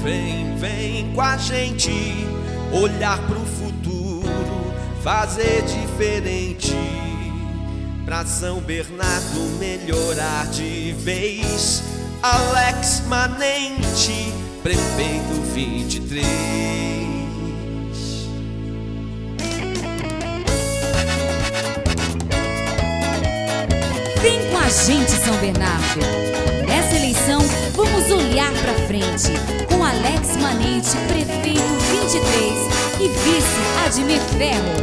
Vem, vem com a gente, olhar pro futuro, fazer diferente, pra São Bernardo melhorar de vez. Alex Manente, prefeito 23. Vem com a gente, São Bernardo. Nessa eleição, vamos olhar pra frente com Alex Manente, prefeito 23 e vice Admir Ferro.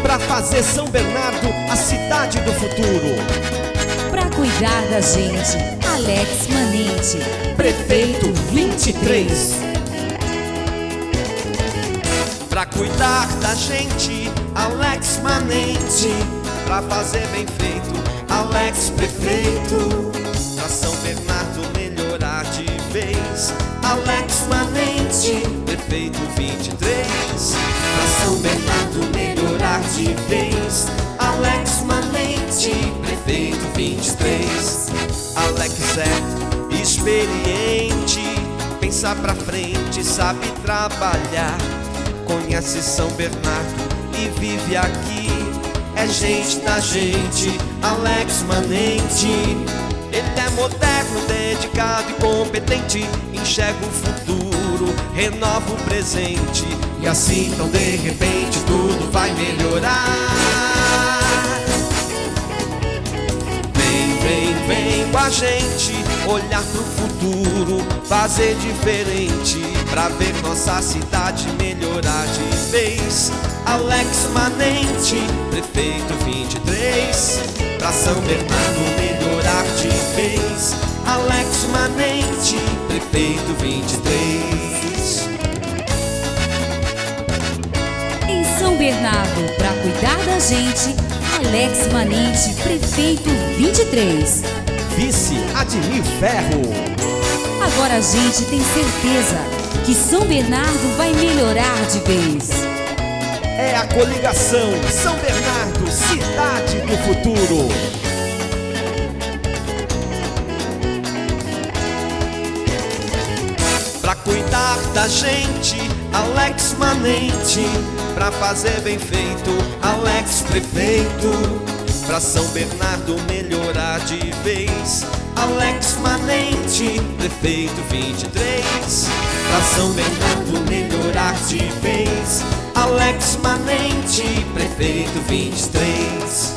Pra fazer São Bernardo a cidade do futuro. Pra cuidar da gente, Alex Manente, Prefeito 23. Pra cuidar da gente, Alex Manente. Pra fazer bem feito, Alex Prefeito. Pra São Bernardo melhorar de vez, Alex Manente, Prefeito 23. Pra São Bernardo melhorar de vez, Alex Manente, Prefeito 23. Alex é experiente, pensa pra frente, sabe trabalhar, conhece São Bernardo e vive aqui. É gente da gente, Alex Manente. Ele é moderno, dedicado e competente, enxerga o futuro, renova o presente, e assim então de repente tudo vai melhorar. Vem, vem, vem com a gente, olhar pro futuro, fazer diferente, pra ver nossa cidade melhorar de vez. Alex Manente, prefeito 23. Pra São Bernardo melhorar de vez, Alex Manente, prefeito 23. Em São Bernardo, pra cuidar da gente, Alex Manente, prefeito 23. Vice Admir Ferro. Agora a gente tem certeza que São Bernardo vai melhorar de vez. É a coligação São Bernardo, cidade do futuro. Pra cuidar da gente, Alex Manente. Pra fazer bem feito, Alex Prefeito. Pra São Bernardo melhorar de vez, Alex Manente, prefeito 23. Pra São Bernardo melhorar de vez, Alex Manente, prefeito 23.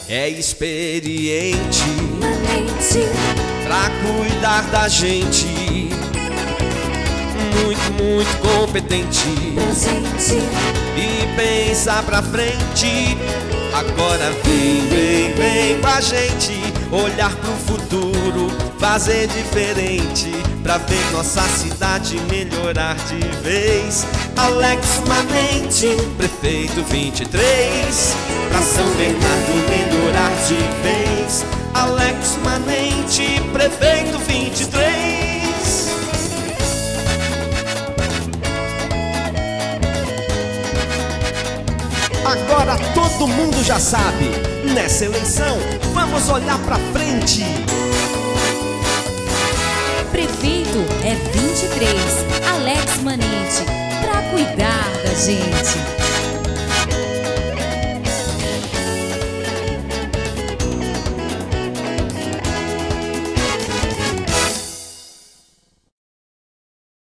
É experiente, Manente, pra cuidar da gente, muito, muito competente, presente. e pensa pra frente. Agora vem, vem, vem com a gente, olhar pro futuro, fazer diferente, pra ver nossa cidade melhorar de vez. Alex Manente, prefeito 23. Pra São Bernardo melhorar de vez, Alex Manente, prefeito 23. Agora todo mundo já sabe, nessa eleição vamos olhar pra frente. Prefeito é 23, Alex Manente, pra cuidar da gente.